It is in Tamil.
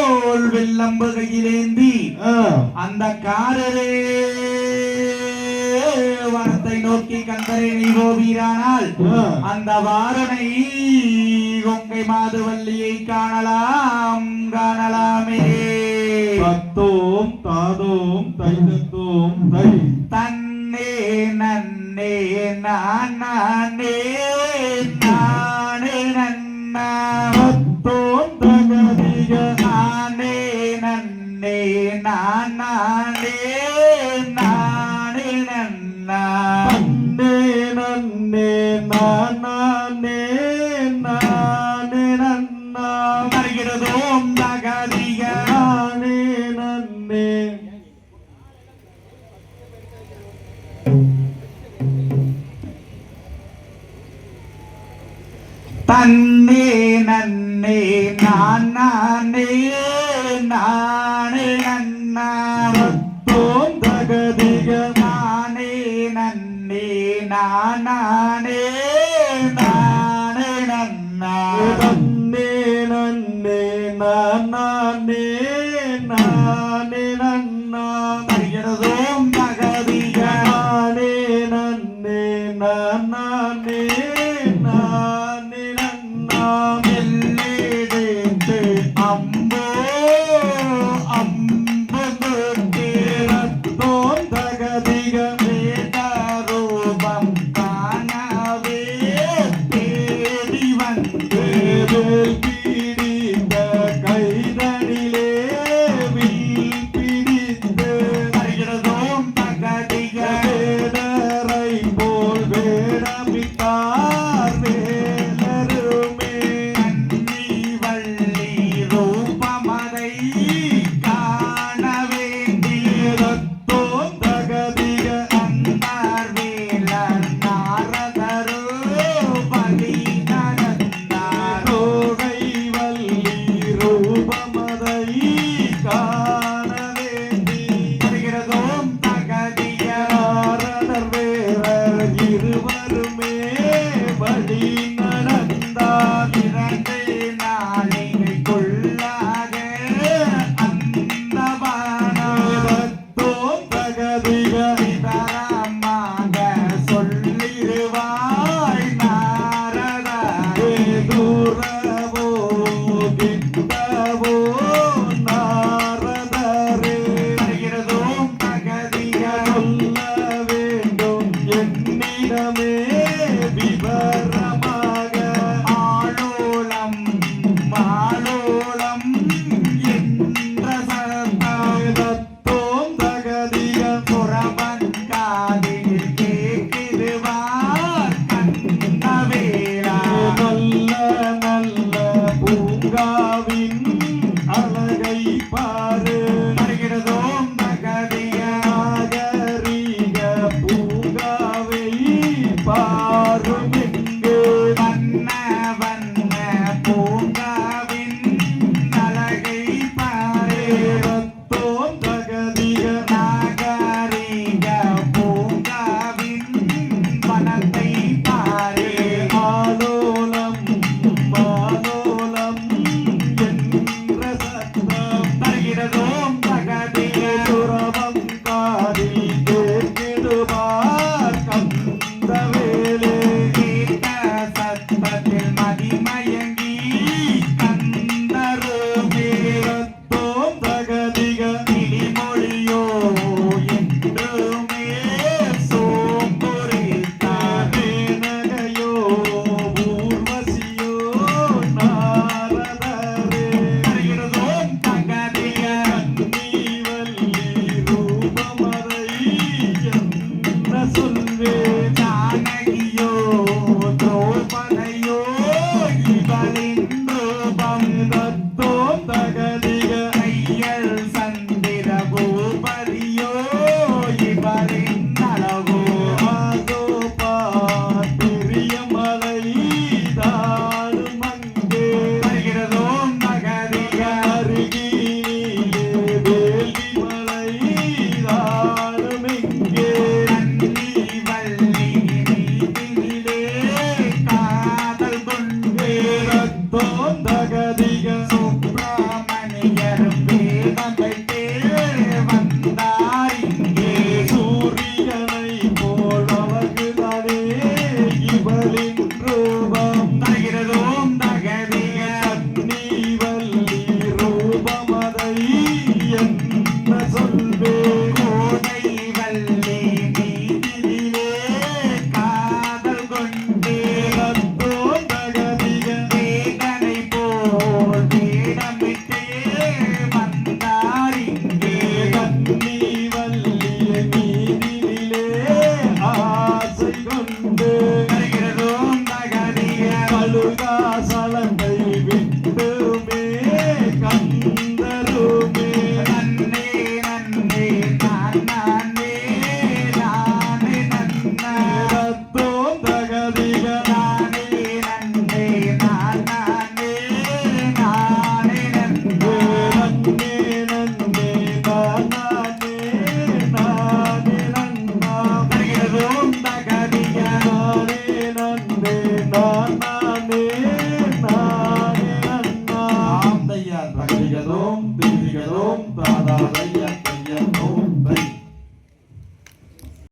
போல் வெள்ளம்பு கையிலேந்தி அந்த காரரே வானத்தை நோக்கி கந்தரை நீ போவீரானால் அந்த வாரணை கொங்கை மாதுவல்லியை காணலாம் காணலாமே. தத்தோம் தாதோம் தைதத்தோம் தை தன்னே நன்னே நானே நானே நன்னா தத்தோம் தகதிக நானே நன்னே நானே நானே நன்னா நன்னே நன்னே நானே நானே நன்னா வருகிறதோம் தகதிக நானே நன்னே தன்னே நன்னே நானே நானே நன்னா தத்தோம் தகதிக நானே நன்னே நானே நானே நன்னா நன்னே நன்னே நானே நானே நன்னா வருகிறதோம் தகதிக நானே நன்னே நானே நானே நன்னா எல்லேடேத்து அம்போ அம்பு தத்தோம் தகதிக வேதரூபம் காணவே தேடி வந்து வேல் பிடித்த கைதனிலே வில் பிடித்து வருகிறதோம் தகதிக வேடரை போல் வேடமிட்டார் வேலருமே கன்னி வள்ளி ரூபமதை காண வேண்டி தத்தோம் தகதிக அந்தார் வேலர் நாரதரு பலி நடந்தார் ரோகை வள்ளி ரூபமதை காண வேண்டி வருகிறதோம் தகதிக நாரதர் வேறர் இருவருமே வழி நடந்தார் இரண்டு நாளிகைக்குள்ளாக அந்த பானம் தத்தோம் தகதிக விவரமாக சொல்லிடுவாய் நாரதரே. தூரவோ கிட்டவோ நாரதரே வருகிறதோம் தகதிக சொல்ல வேண்டும் என்னிடமே விவரமாக ஆளோளம் மாளோளம் என்ற சத்தம் தத்தோம் தகதிக புறவன் காதில் கேட்கிடுவார் கண்ணவேலா. நல்ல நல்ல பூங்காவின் அழகை பாரு வருகிறதோம் தகதிக நாகரீக பூங்காவை பாரும் எங்கே வண்ண வண்ண பூங்காவின் அழகை பாரு. தத்தோம் தகதிக நாகரீக பூங்காவின் வனத்தை பாரு. ஆலோலம் மாலோலம் என்ற சத்தம் வருகிறதோம் தகதிக துறவம் காதில் கேட்கிடுவார் கந்தவேலே கேட்ட சத்தத்தில் மதிமயங்கி வேடமிட்டே வந்தார் இங்கே கன்னி வல்லிய மீதினிலே ஆசை கொண்டு வருகிறதும் தகதிய கழுகா சலங்கை விட்டுமே கந்தருமே நன்னே நன்னே நான் நானே நானே நன்னா ரத்தோம் தகதிக நானே நன்னே நான் நானே நானே நன்னா நன்னே நன்னே நானே நானே நன்னா வருகிறதும் தகதிய நானே நன்னே நானே நானே நன்னா ஆந்தையார் தகதிகதோம் திரிகதோம் தாதாதை